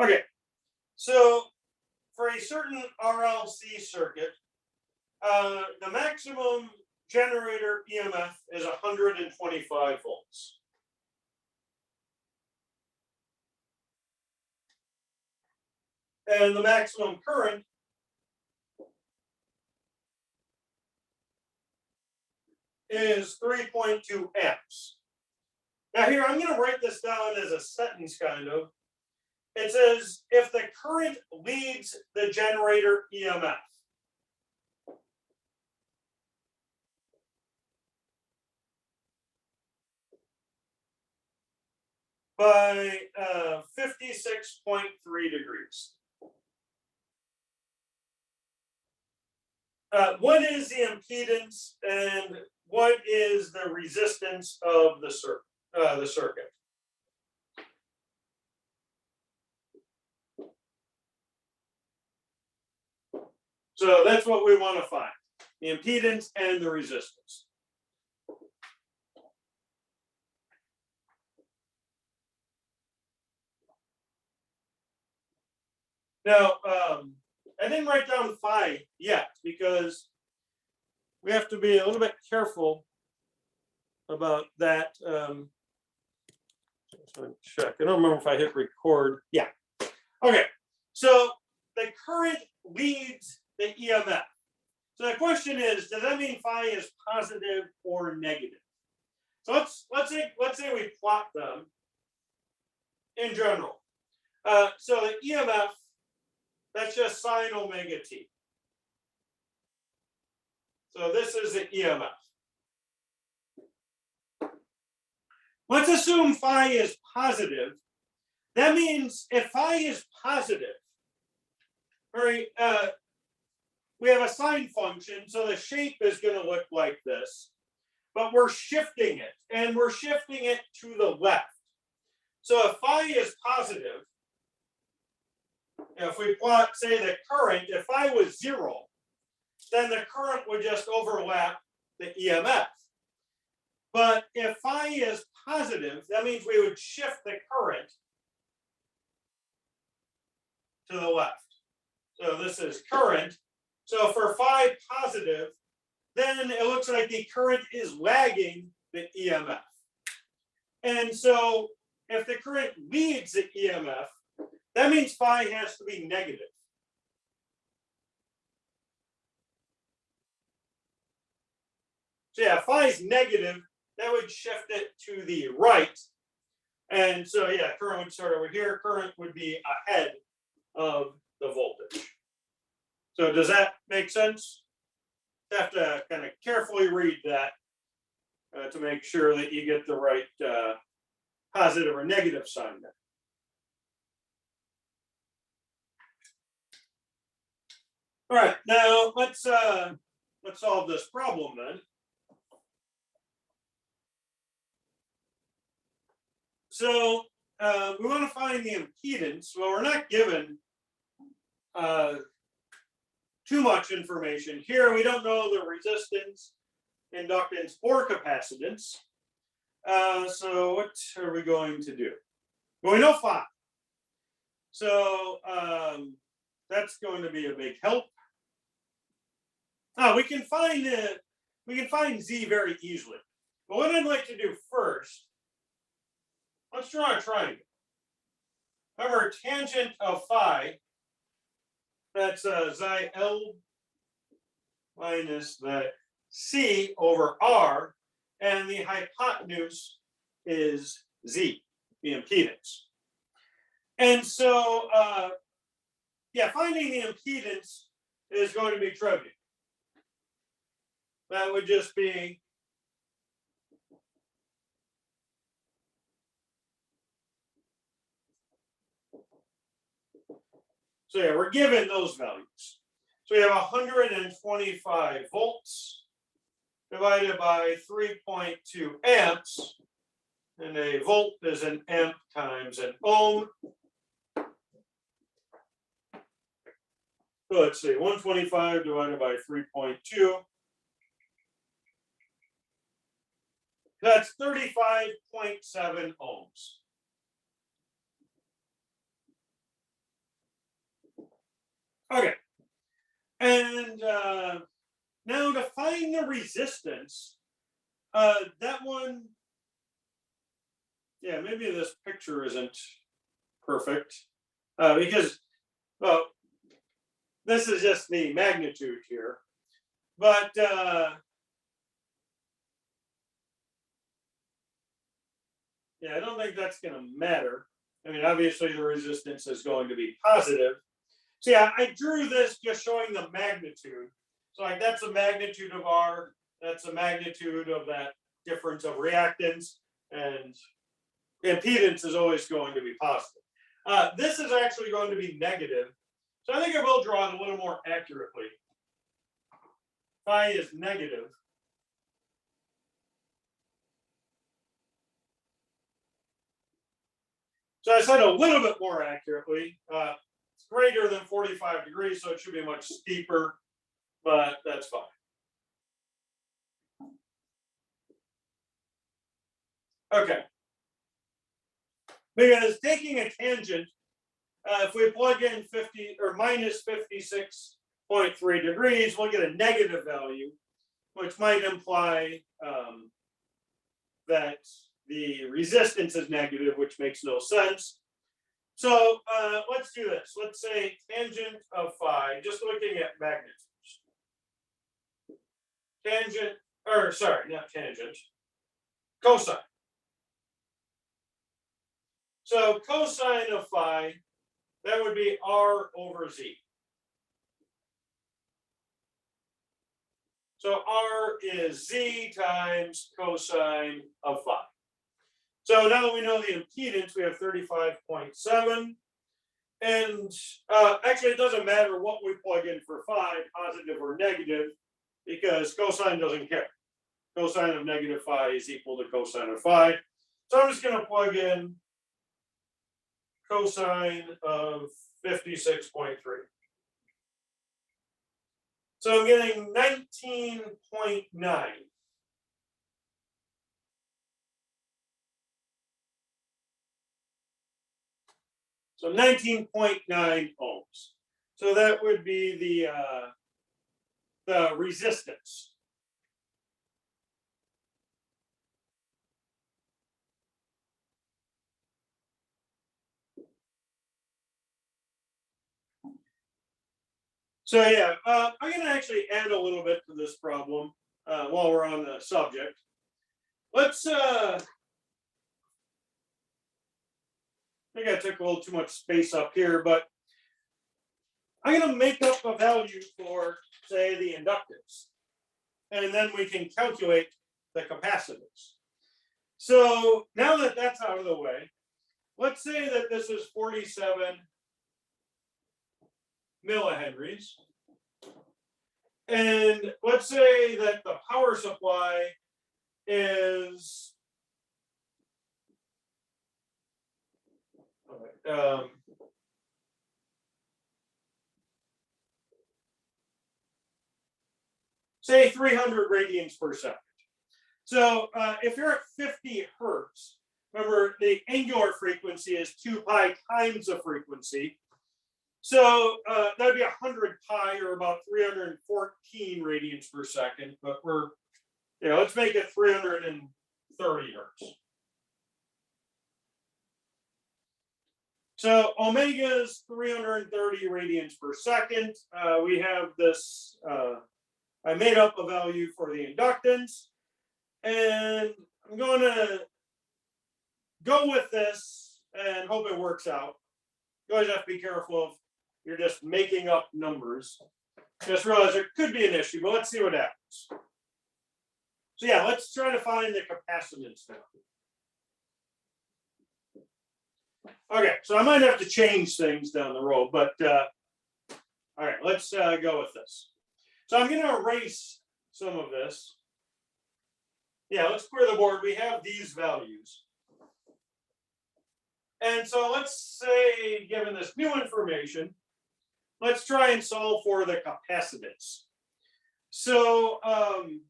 Okay, so for a certain RLC circuit, the maximum generator EMF is 125 volts. And the maximum current is 3.2 amps. Now here, I'm going to write this down as a sentence kind of. It says, if the current leads the generator EMF, by 56.3 degrees. What is the impedance and what is the resistance of the circuit? So that's what we want to find, the impedance and the resistance. Now, I didn't write down phi yet because we have to be a little bit careful about that. Check. I don't remember if I hit record. Yeah. Okay. So the current leads the EMF. So the question is, does that mean phi is positive or negative? So let's say we plot them in general. So the EMF, that's just sine omega t. So this is the EMF. Let's assume phi is positive. That means if phi is positive, right, we have a sine function, so the shape is going to look like this, but we're shifting it, and we're shifting it to the left. So if phi is positive, if we plot, say, the current, if phi was 0, then the current would just overlap the EMF. But if phi is positive, that means we would shift the current to the left. So this is current. So for phi positive, then it looks like the current is lagging the EMF. And so if the current leads the EMF, that means phi has to be negative. So yeah, phi is negative, that would shift it to the right. And so yeah, current would start over here. Current would be ahead of the voltage. So does that make sense? You have to kind of carefully read that to make sure that you get the right positive or negative sign there. All right, now let's solve this problem then. So we want to find the impedance. Well, we're not given too much information here. We don't know the resistance, inductance, or capacitance. So what are we going to do? Well, we know phi. So that's going to be a big help. We can find z very easily. But what I'd like to do first, let's draw a triangle. Remember, tangent of phi, that's xi L minus the c over r, and the hypotenuse is z, the impedance. And so, yeah, finding the impedance is going to be trivial. That would just be so yeah, we're given those values. So we have 125 volts divided by 3.2 amps, and a volt is an amp times an ohm. So let's see, 125 divided by 3.2. That's 35.7 ohms. Okay. And now to find the resistance, that one, yeah, maybe this picture isn't perfect because, well, this is just the magnitude here. But yeah, I don't think that's going to matter. I mean, obviously the resistance is going to be positive. So yeah, I drew this just showing the magnitude. So like that's the magnitude of R, that's the magnitude of that difference of reactance, and impedance is always going to be positive. This is actually going to be negative. So I think I will draw it a little more accurately. Phi is negative. So I said a little bit more accurately. It's greater than 45 degrees, so it should be much steeper, but that's fine. Okay. Because taking a tangent, if we plug in 50 or minus 56.3 degrees, we'll get a negative value, which might imply that the resistance is negative, which makes no sense. So let's do this. Let's say tangent of phi, just looking at magnitudes. Tangent, or sorry, not tangent, cosine. So cosine of phi, that would be R over Z. So R is Z times cosine of phi. So now that we know the impedance, we have 35.7. And actually, it doesn't matter what we plug in for phi, positive or negative, because cosine doesn't care. Cosine of negative phi is equal to cosine of phi. So I'm just going to plug in cosine of 56.3. So I'm getting 19.9. So 19.9 ohms. So that would be the resistance. So yeah, I'm going to actually add a little bit to this problem while we're on the subject. Let's, I think I took a little too much space up here, but I'm going to make up a value for, say, the inductance. And then we can calculate the capacitance. So now that that's out of the way, let's say that this is 47 millihenries. And let's say that the power supply is say 300 radians per second. So if you're at 50 hertz, remember the angular frequency is 2 pi times the frequency. So that'd be 100 pi or about 314 radians per second. But we're, let's make it 330 hertz. So omega is 330 radians per second. We have this, I made up a value for the inductance. And I'm going to go with this and hope it works out. You always have to be careful if you're just making up numbers. Just realize there could be an issue, but let's see what happens. So yeah, let's try to find the capacitance now. Okay, so I might have to change things down the road, but all right, let's go with this. So I'm going to erase some of this. Yeah, let's clear the board. We have these values. And so let's say, given this new information, let's try and solve for the capacitance. So I'm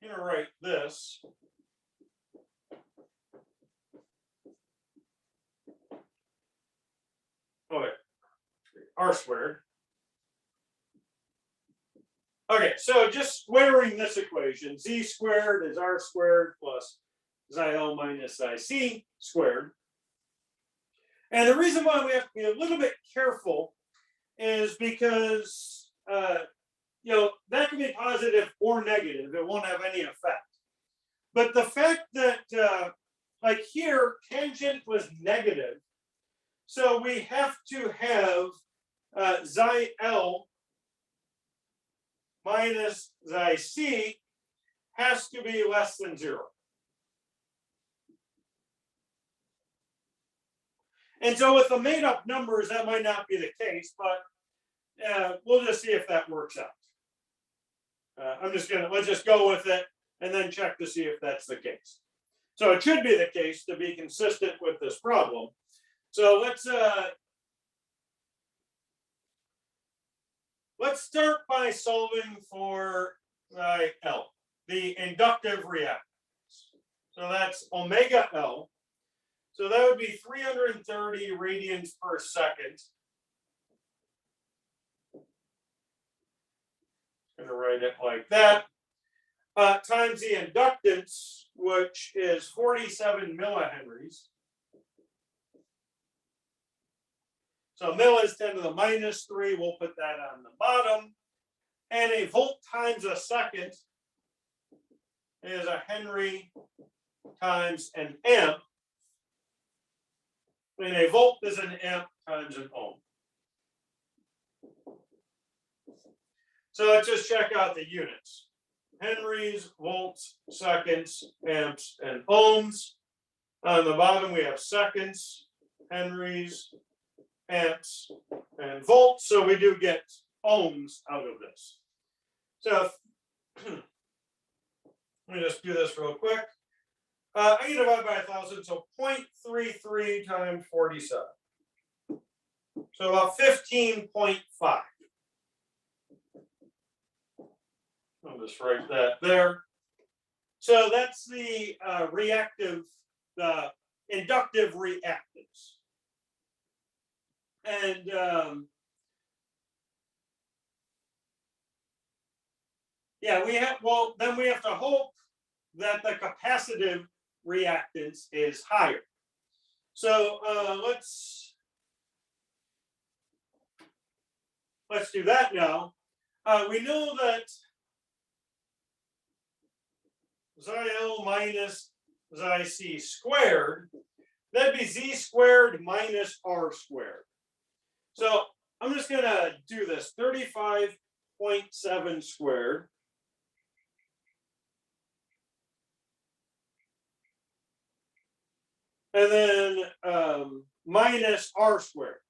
going to write this. Okay, r squared. Okay, so just squaring this equation, z squared is r squared plus xi L minus xi C squared. And the reason why we have to be a little bit careful is because, that can be positive or negative. It won't have any effect. But the fact that, like here, tangent was negative. So we have to have xi L minus xi C has to be less than 0. And so with the made up numbers, that might not be the case, but we'll just see if that works out. Let's just go with it and then check to see if that's the case. So it should be the case to be consistent with this problem. So let's start by solving for L, the inductive reactance. So that's omega L. So that would be 330 radians per second. I'm going to write it like that. Times the inductance, which is 47 millihenries. So mil is 10 to the minus 3. We'll put that on the bottom. And a volt times a second is a Henry times an amp. And a volt is an amp times an ohm. So let's just check out the units. Henries, volts, seconds, amps, and ohms. On the bottom, we have seconds, henries, amps, and volts. So we do get ohms out of this. So let me just do this real quick. I can divide by 1,000, so 0.33 times 47. So about 15.5. I'll just write that there. So that's the inductive reactance. And then we have to hope that the capacitive reactance is higher. So let's do that now. We know that xi L minus xi C squared, that'd be z squared minus r squared. So I'm just going to do this, 35.7 squared. And then minus r squared.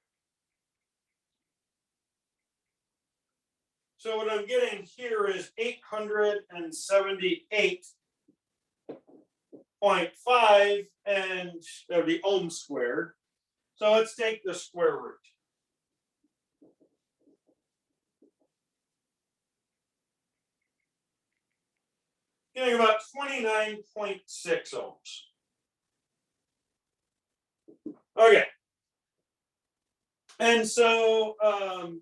So what I'm getting here is 878.5, and that would be ohm squared. So let's take the square root. Getting about 29.6 ohms. Okay. And so, now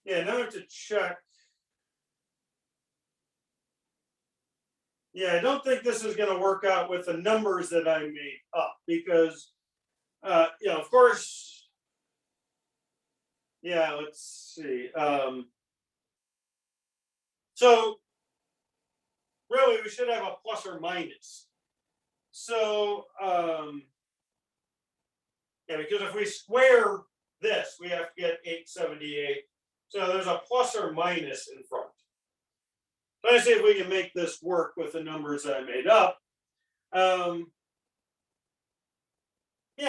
I have to check. Yeah, I don't think this is going to work out with the numbers that I made up because, of course, let's see. So really, we should have a plus or minus. So, because if we square this, we have to get 878. So there's a plus or minus in front. So let's see if we can make this work with the numbers that I made up. I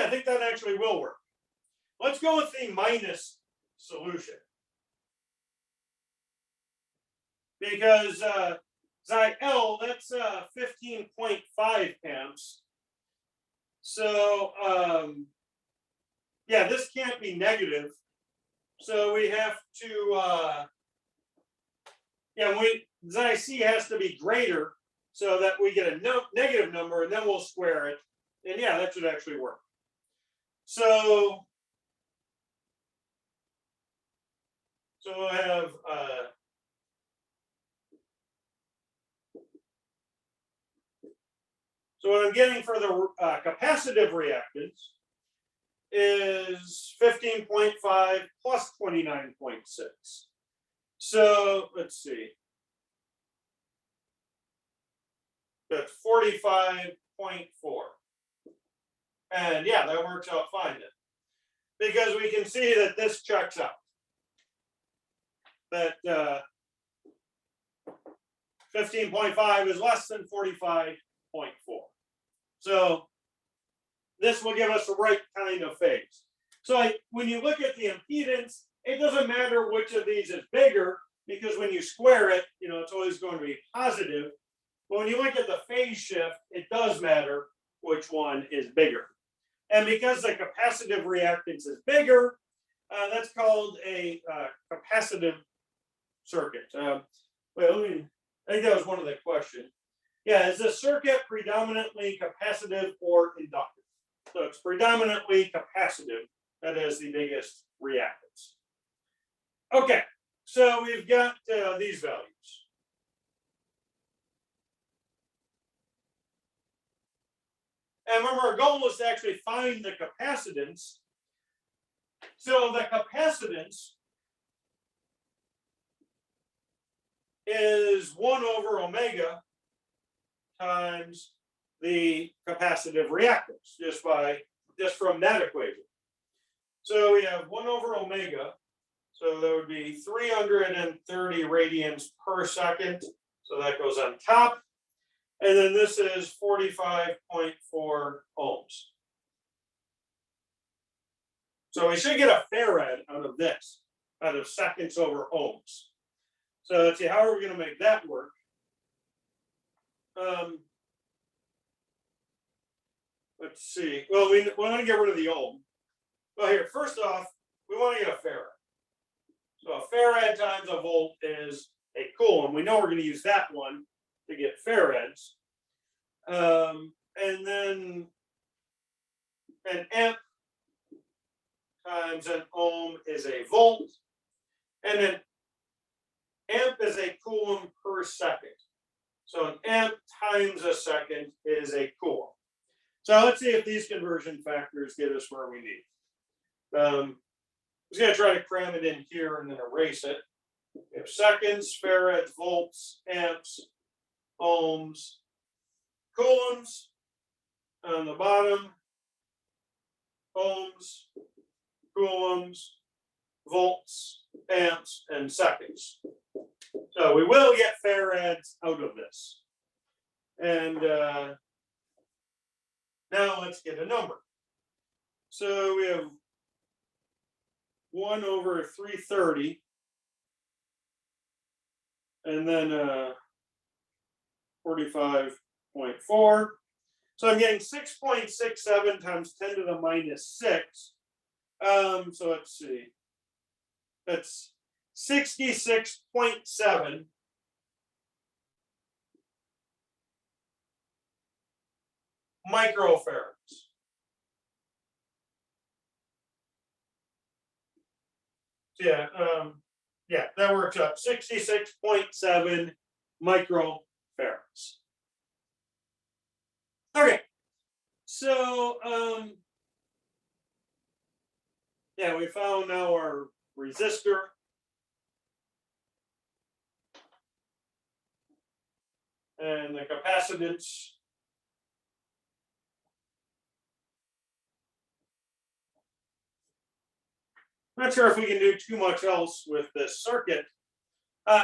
think that actually will work. Let's go with the minus solution. Because xi L, that's 15.5 amps. So, this can't be negative. So we have to, xi C has to be greater so that we get a negative number, and then we'll square it. And that should actually work. So So we'll have so what I'm getting for the capacitive reactance is 15.5 plus 29.6. So let's see. That's 45.4. And yeah, that works out fine then. Because we can see that this checks out. That 15.5 is less than 45.4. So this will give us the right kind of phase. So when you look at the impedance, it doesn't matter which of these is bigger, because when you square it, it's always going to be positive. But when you look at the phase shift, it does matter which one is bigger. And because the capacitive reactance is bigger, that's called a capacitive circuit. I think that was one of the questions. Yeah, is the circuit predominantly capacitive or inductive? So it's predominantly capacitive. That is the biggest reactance. Okay, so we've got these values. And remember, our goal is to actually find the capacitance. So the capacitance is 1 over omega times the capacitive reactance, just from that equation. So we have 1 over omega. So that would be 330 radians per second. So that goes on top. And then this is 45.4 ohms. So we should get a farad out of this, out of seconds over ohms. So let's see, how are we going to make that work? Let's see. Well, we want to get rid of the ohm. Well, here, first off, we want to get a farad. So a farad times a volt is a coulomb. We know we're going to use that one to get farads. And then an amp times an ohm is a volt. And an amp is a coulomb per second. So an amp times a second is a coulomb. So let's see if these conversion factors get us where we need. I'm just going to try to cram it in here and then erase it. We have seconds, farads, volts, amps, ohms, coulombs. On the bottom, ohms, coulombs, volts, amps, and seconds. So we will get farads out of this. And now let's get a number. So we have 1 over 330. And then 45.4. So I'm getting 6.67 times 10 to the minus 6. So let's see. That's 66.7 microfarads. So yeah, that works out. 66.7 microfarads. Okay, so yeah, we found now our resistor. And the capacitance. Not sure if we can do too much else with this circuit.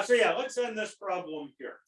So yeah, let's end this problem here.